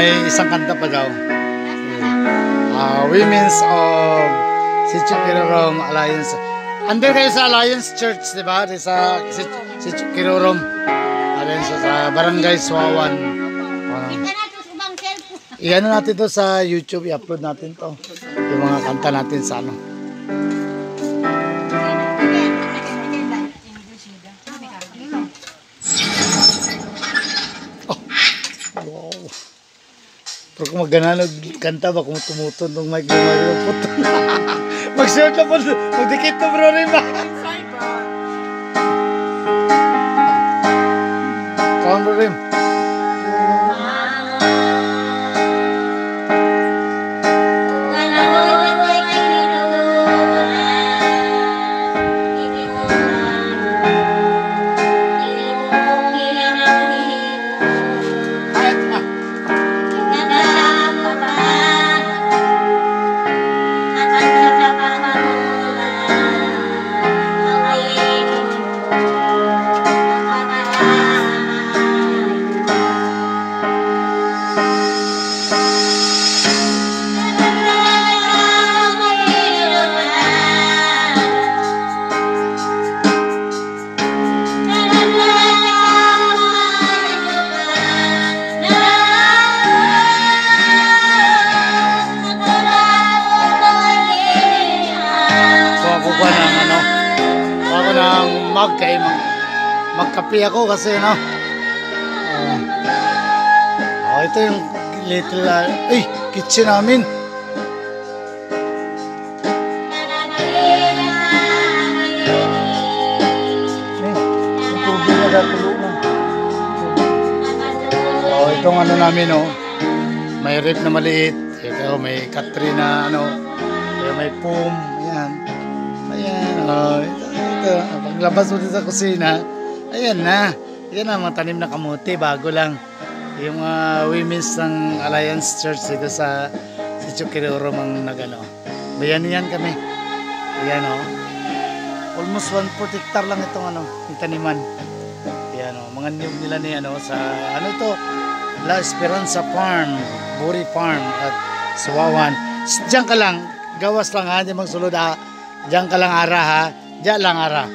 may isang kanta pa daw. Women's of Sitio Kirorom Alliance. Andun kayo sa Alliance Church, di ba? Sa Sitio Kirorom Alliance sa Barangay Suawan. Iyan natin to sa YouTube, i-upload natin to. Yung mga kanta natin sa ano. Pero kung magananog kanta ba, kung tumuton ng mic na puto. Mag-short na po, magdikit na bro rin ba? Kawan bro rin. Kay magkape ako kasi no. Ito yung little kitchen namin. Itong ano namin no. May rep na maliit. Ito may Katrina ano. May poom. Ayan. Ayan. Paglabas mo sa kusina, ayan na. Yan ang mga tanim na kamuti, bago lang. Yung women's ng Alliance Church dito sa Sitio Kirorom ang nagano. Bayan yan kami. Ayan o. Almost 1 hectare lang itong ano, yung taniman. Ayan o. Mga niyog nila ni ano sa ano ito, La Esperanza Farm, Buri Farm at Suawan. Diyan ka lang, gawas lang ha, diyan magsulod ha. Diyan ka lang ara ha. Diyan lang ara.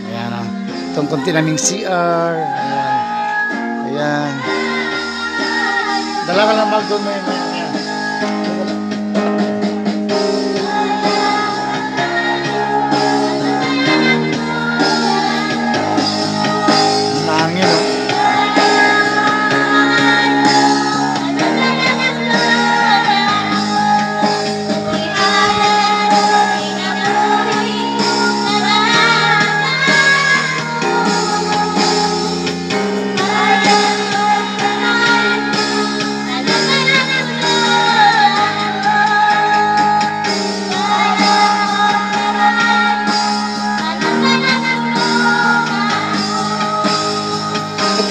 Ayan o. Itong konti naming CR. Ayan. Ayan. Dala ka lang mag doon. Ayan. Nangin o.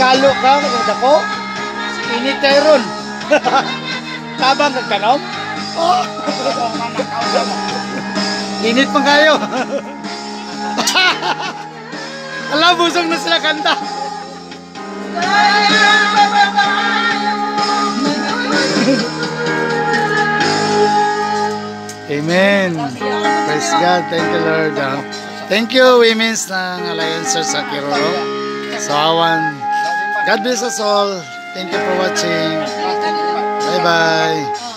Kalo ka, maganda ko. Init kayo ron. Tabang nagtanom? Oh. Init pa kayo. Alam, busog na sila kanta. Amen. Praise God. Thank you, Lord. Thank you, women's ng Alliance sa Kirorom. Suawan. God bless us all. Thank you for watching. Bye-bye.